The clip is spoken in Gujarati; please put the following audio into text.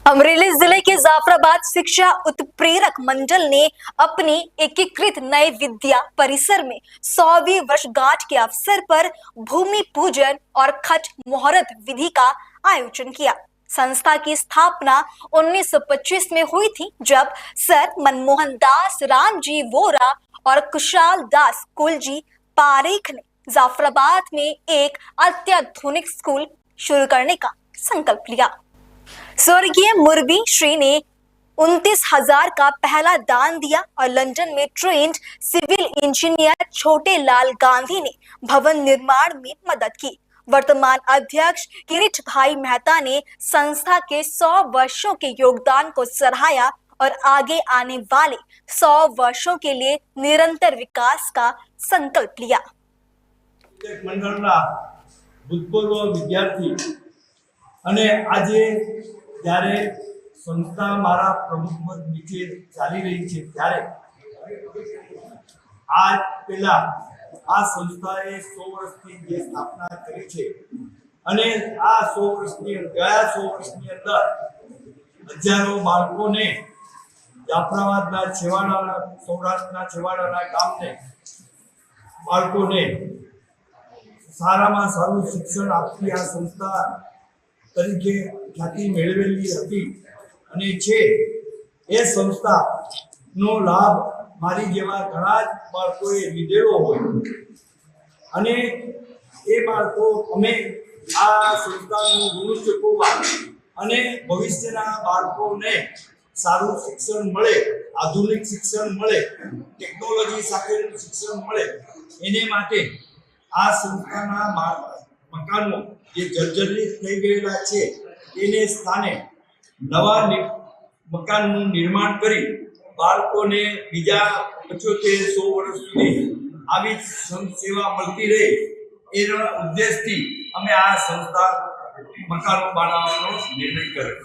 अमरेली जिले के जाफराबाद शिक्षा उत्प्रेरक मंडल ने अपनी एकीकृत नए विद्या परिसर में 100वीं वर्षगांठ के अवसर पर भूमि पूजन और खट मुहूर्त विधि का आयोजन किया। संस्था की स्थापना 1925 में हुई थी, जब सर मनमोहन दास रामजी वोरा और कुशाल दास कुलजी पारेख ने जाफराबाद में एक अत्याधुनिक स्कूल शुरू करने का संकल्प लिया। स्वर्गीय मुरबी श्री ने 29,000 का पहला दान दिया और लंदन में ट्रेंड सिविल इंजीनियर छोटे लाल गांधी ने भवन निर्माण में मदद की। वर्तमान अध्यक्ष किरीट भाई मेहता ने संस्था के 100 वर्षों के योगदान को सराहा और आगे आने वाले 100 वर्षों के लिए निरंतर विकास का संकल्प लिया। भूतपूर्व विद्यार्थी અને આજે જ્યારે સંસ્થા મારા પ્રમુખ પદ નીચે ચાલી રહી છે ત્યારે આ પહેલા આ સંસ્થાએ 100 વર્ષની જે સ્થાપના કરી છે અને આ 100 વર્ષની ગયા 100 વર્ષની અંદર હજારો બાળકોને જાફરાબાદના છેવાડાના સૌરાષ્ટ્રના છેવાડાના ગામને બાળકોને સારામાં સારું શિક્ષણ આપતી આ સંસ્થા તરીકે ખ્યાતિ મેળવેલી હતી અને છે એ સંસ્થાનો લાભ મારી જેવા ઘણા જ બાળકોએ લીધેલો હોય અને એ બાળકો અમે આ સંસ્થાનું ઋણ ચૂકવવા અને ભવિષ્યના બાળકોને સારું શિક્ષણ મળે, આધુનિક શિક્ષણ મળે, ટેકનોલોજી સાથેનું શિક્ષણ મળે એને માટે આ સંસ્થાના મકાનો જે જર્જરિત થઈ ગયેલા છે એને સ્થાને નવા મકાનનું નિર્માણ કરી બાળકોને બીજા 75-100 વર્ષ સુધી આવી સેવા મળતી રહે એના ઉદ્દેશથી અમે આ સંસ્થા મકાનો બનાવવાનો નિર્ણય કર્યો।